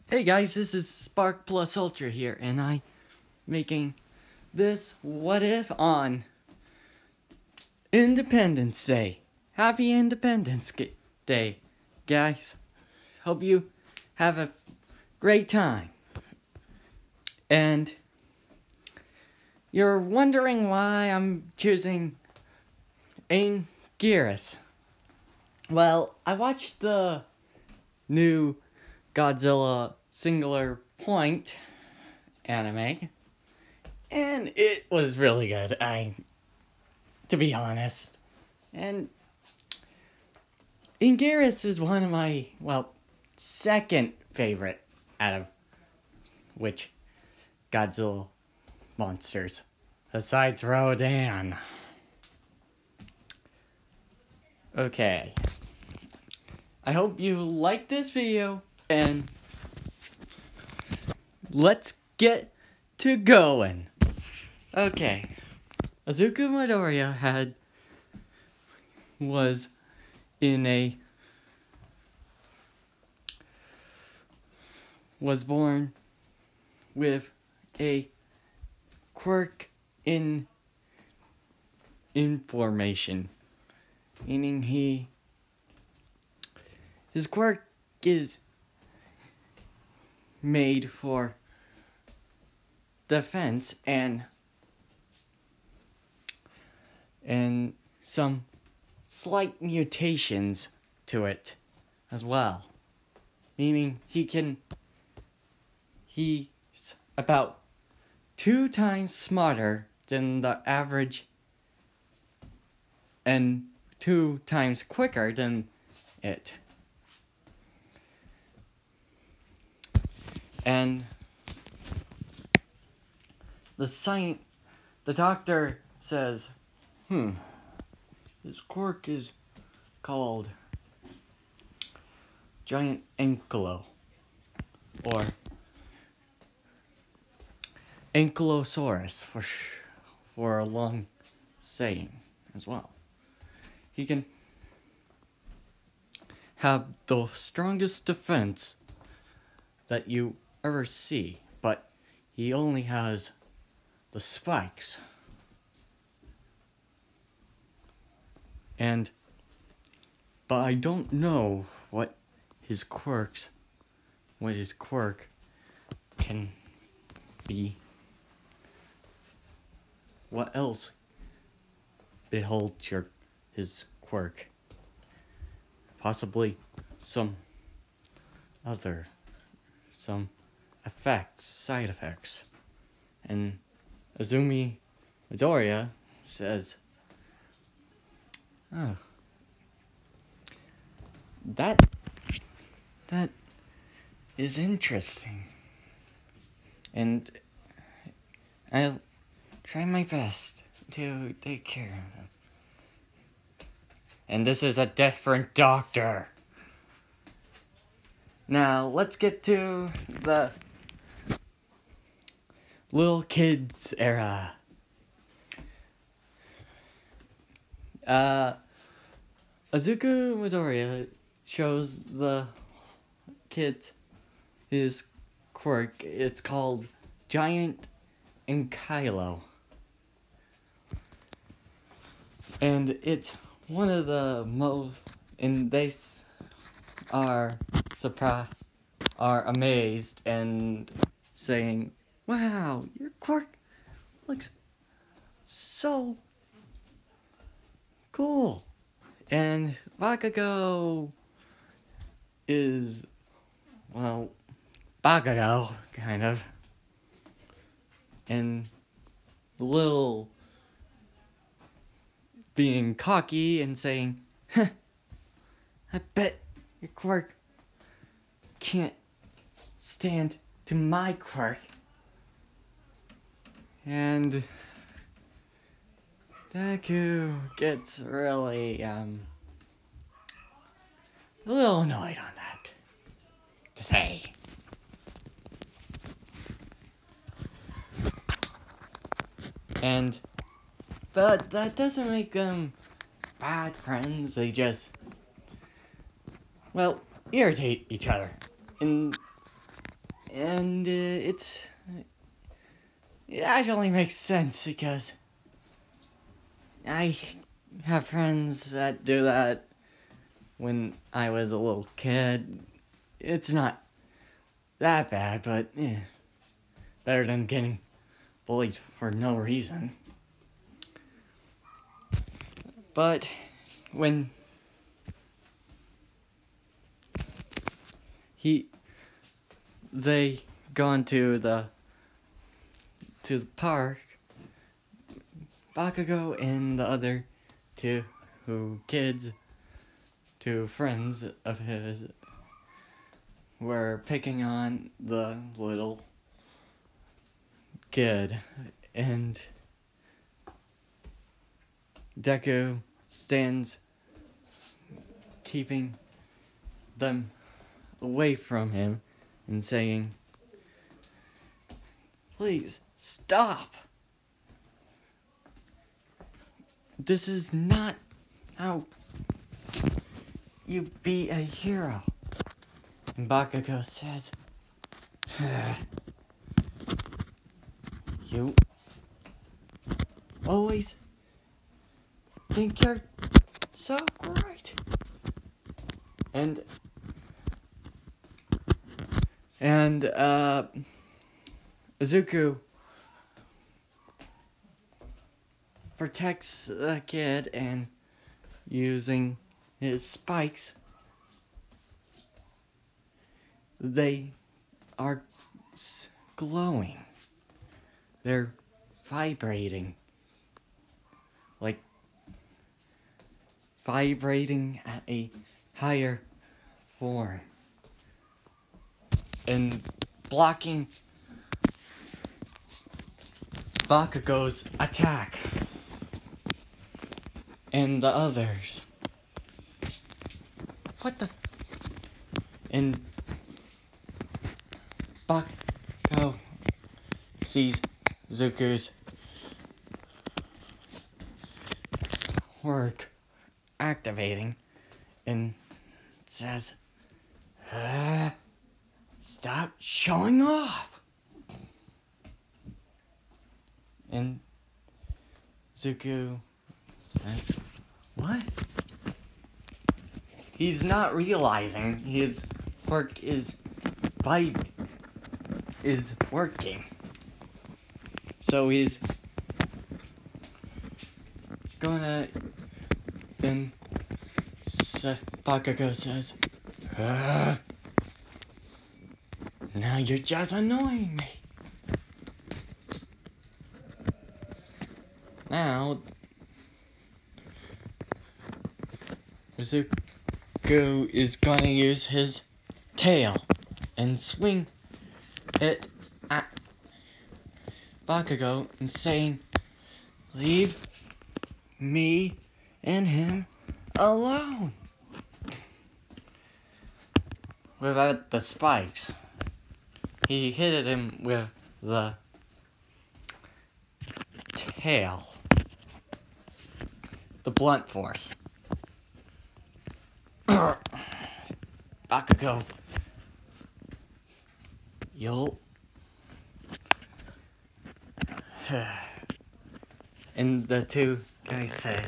Hey guys, this is Spark Plus Ultra here, and I'm making this What If on Independence Day. Happy Independence Day, guys. Hope you have a great time. And you're wondering why I'm choosing anguirus. Well, I watched the new Godzilla Singular Point anime, and it was really good, to be honest. And anguirus is one of my, second favorite out of which Godzilla monsters, besides Rodan. Okay. I hope you like this video, and let's get to going. Okay. Izuku Midoriya was born with a quirk in information, meaning his quirk is made for defense and some slight mutations to it as well, meaning he's about 2 times smarter than the average and 2 times quicker than it. And the doctor says, this quirk is called giant ankylo, or ankylosaurus for a long saying as well. He can have the strongest defense that you ever see, but he only has the spikes. But I don't know what his quirk can be. What else beholds his quirk? Possibly some side effects. And Azumi Midoriya says, oh, that is interesting, and I'll try my best to take care of him. And this is a different doctor. Now, let's get to the little kids era. Izuku Midoriya shows the kids his quirk. It's called Giant Ankylo. And it's one of the most, and they are amazed and saying, wow, your quirk looks so cool. And Bakugo is, Bakugo, kind of. And the little being cocky and saying, I bet your quirk can't stand to my quirk. And deku gets really, a little annoyed on that, to say. But that doesn't make them bad friends. They just, irritate each other. And And it actually makes sense because I have friends that do that when I was a little kid. It's not that bad, but better than getting bullied for no reason. But when they gone to the park, Bakugo and the other two friends of his, were picking on the little kid, and Deku stands keeping them away from him and saying, "Please stop. This is not how you be a hero." And Bakugo says, "You always think you're so great." And Izuku protects the kid and using his spikes. They are glowing. They're vibrating. Like vibrating at a higher form. And blocking Bakugo's attack. And the others. What the? And Bakugo sees Zuku's work activating and says, "Stop showing off." And Zuku says, "What?" He's not realizing his work is working. So he's gonna, then Bakugo says, "Now you're just annoying me." Now Zuko is gonna use his tail and swing it at Bakugo and saying, "Leave me and him alone." Without the spikes, he hit him with the tail, the blunt force. Bakugo, "You'll..." And the two guys say,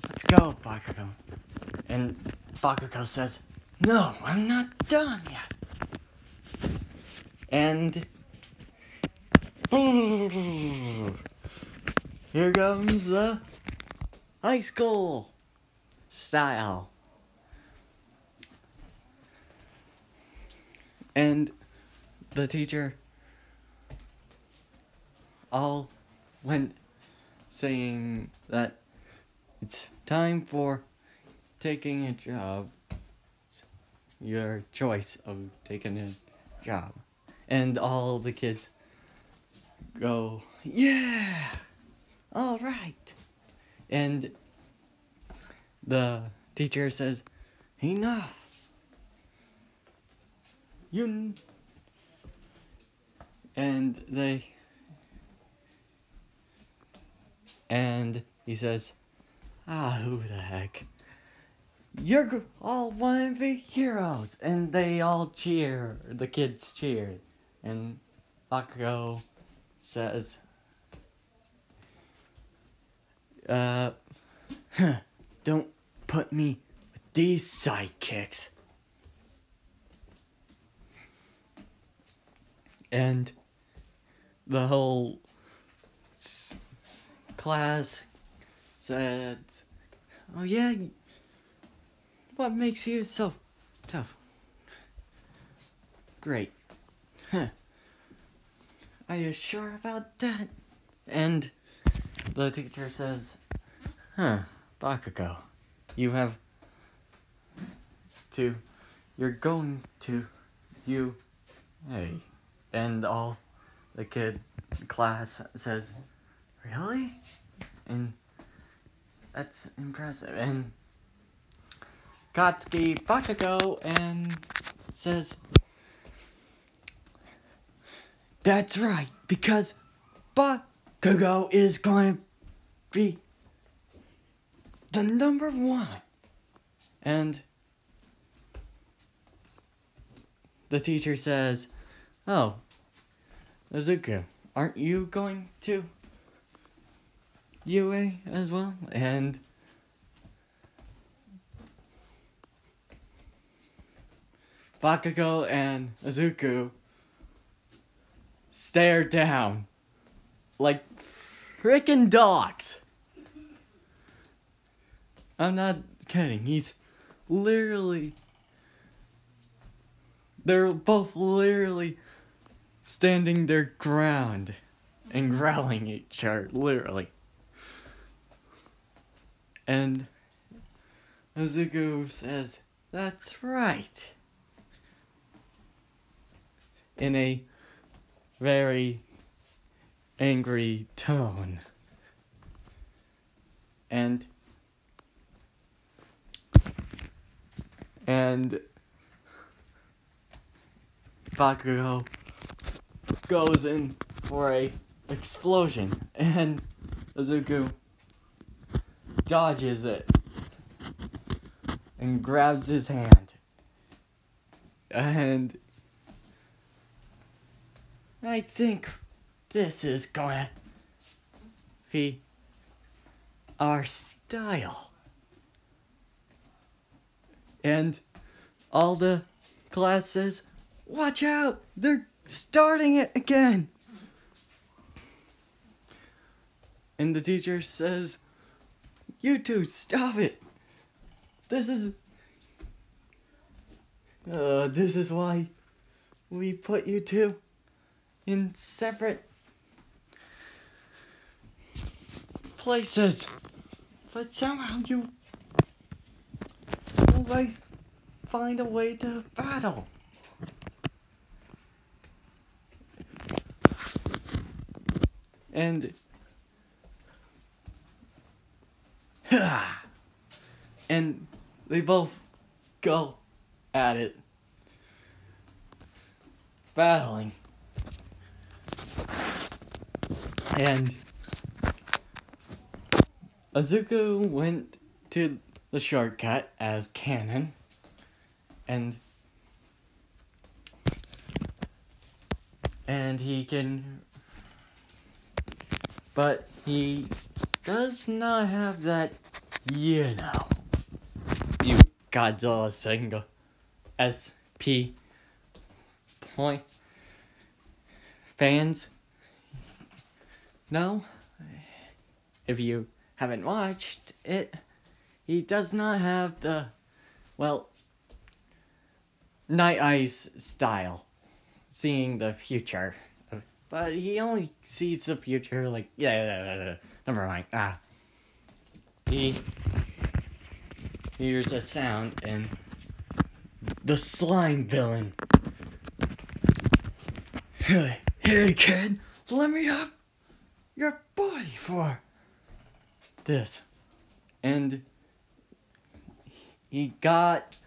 "Let's go, Bakugo." And Bakugo says, "No, I'm not done yet." And here comes the high school style. And the teacher all went saying that it's time for taking a job. It's your choice of taking a job. And all the kids go, "Yeah! All right." And the teacher says, "Enough. And he says, "Who the heck? You're all wanna be heroes." And they all cheer. The kids cheer. And Bakugo says, don't put me with these sidekicks. And the whole class said, oh yeah, what makes you so tough? Great. Huh. Are you sure about that? And the teacher says, Bakugo, you're going to, hey. And all the class says, really? And that's impressive. And Katsuki Bakugo and says, that's right, because Bakugo is going to be the number one. And the teacher says, oh, Izuku, aren't you going to UA as well? And Bakugo and Izuku stare down like freaking dogs. I'm not kidding. They're both literally standing their ground and growling at each other, literally. And Izuku says, that's right, in a very angry tone. And Bakugo goes in for a explosion, and Izuku dodges it and grabs his hand. And I think this is gonna be our style. And all the class says, watch out, they're starting it again. And the teacher says, you two, stop it. This is why we put you two in separate places. But somehow you always find a way to battle. And they both go at it, battling. And Izuku went to the shortcut as canon, and he can, but he does not have that, you Godzilla single SP point fans. No, if you haven't watched it, he does not have the, well, Night Eyes style, seeing the future. But he only sees the future like, never mind. He hears a sound and the slime villain. Hey kid, let me have your body for this. And he got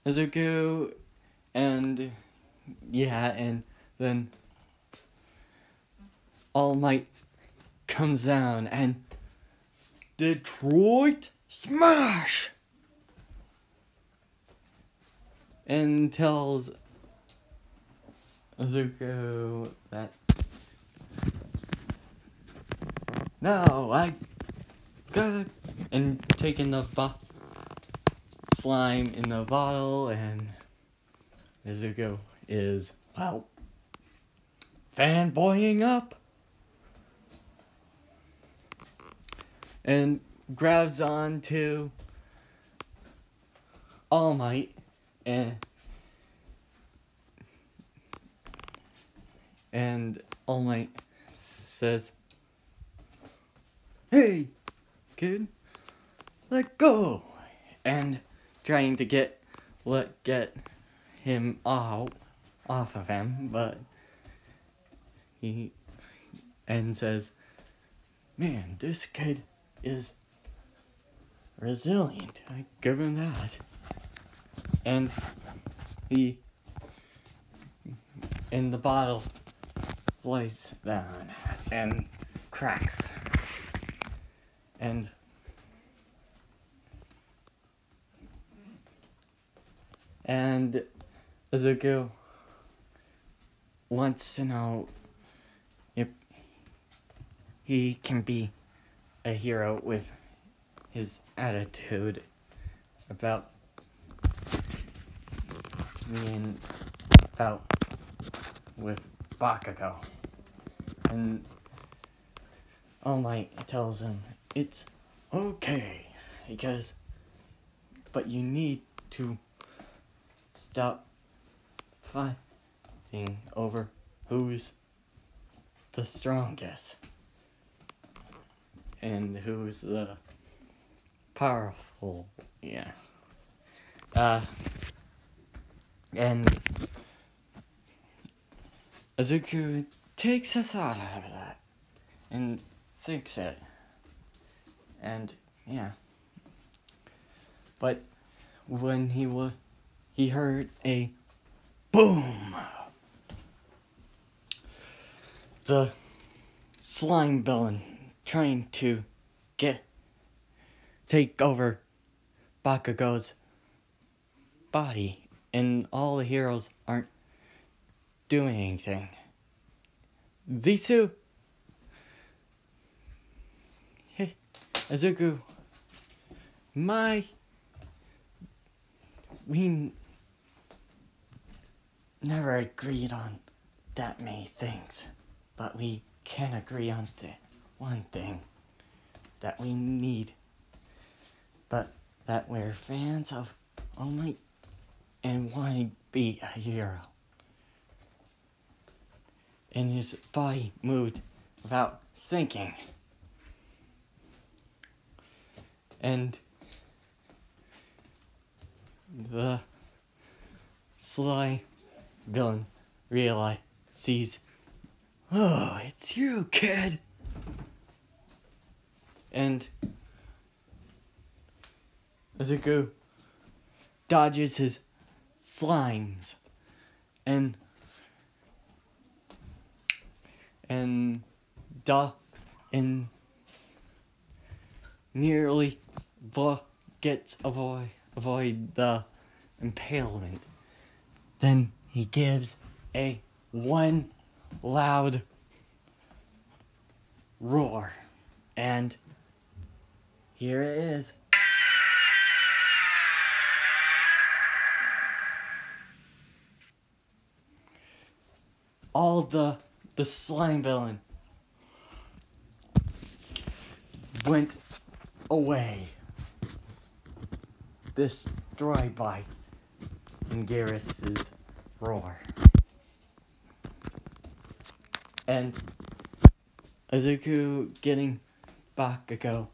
Izuku, and then All Might comes down and Detroit Smash! And tells Azuko that. No, I got and taking the slime in the bottle, and Azuko is, well, fanboying up and grabs on to All Might and All Might says, "Hey, kid, let go," and trying to get him off of him, but he says, "Man, this kid is resilient. I give him that." And the bottle flies down and cracks. And Azuko wants to know if he can be a hero with his attitude about being with Bakugo. And All Might tells him it's okay, but you need to stop fighting over who's the strongest and who's the powerful, yeah. And Azuku takes a thought out of that and thinks it. And yeah. But when he heard a boom, the slime villain trying to take over Bakugo's body, and all the heroes aren't doing anything. These two, hey, Azuku, we never agreed on that many things, but we can agree on one thing that we need, but that we're fans of All Might and want to be a hero. And his body moved without thinking. And the sly villain sees, "Oh, it's you, kid." And Azuku dodges his slimes and nearly gets avoid the impalement. Then he gives one loud roar, and here it is. All the slime villain went away, destroyed by anguirus' roar. And Azuku getting Bakugo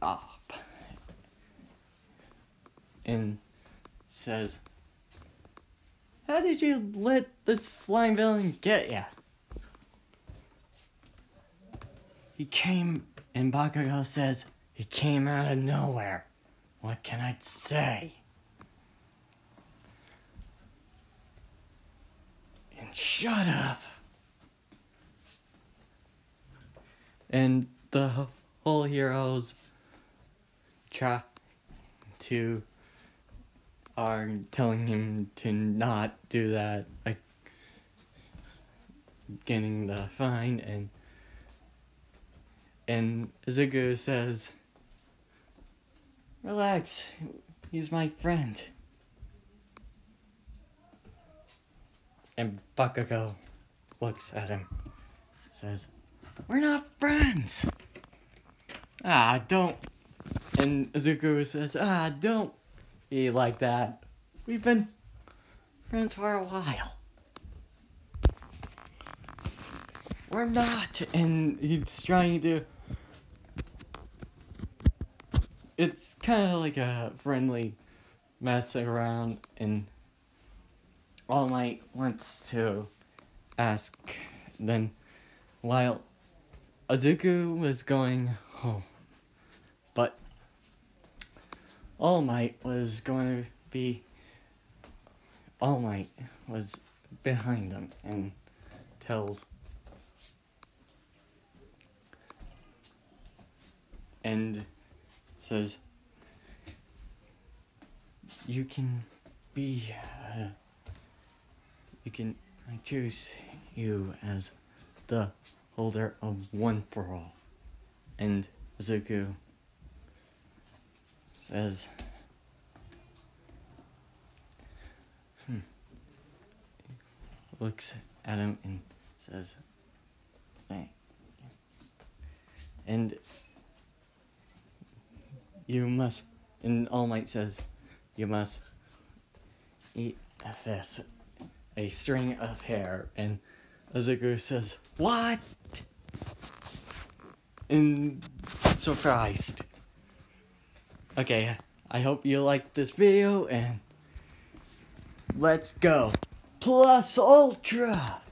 up and says, "How did you let the slime villain get ya?" He came, and Bakugo says, "He came out of nowhere. What can I say?" And shut up. And the whole heroes try to are telling him to not do that, like getting the fine, and Izuku says, "Relax, he's my friend." And Bakugo looks at him, says, "We're not friends." Don't. And Izuku says, don't be like that. We've been friends for a while. We're not. And he's trying to... It's kind of like a friendly mess around, and All Might wants to ask, then while Izuku was going home, but All Might was behind him and tells, and says, I choose you as the holder of One for All. And Izuku says, looks at him and says, "Hey." And you must, and All Might says, "You must eat this, a string of hair." And Izuku says, "What?" And surprised. Okay, I hope you liked this video, and let's go. Plus Ultra!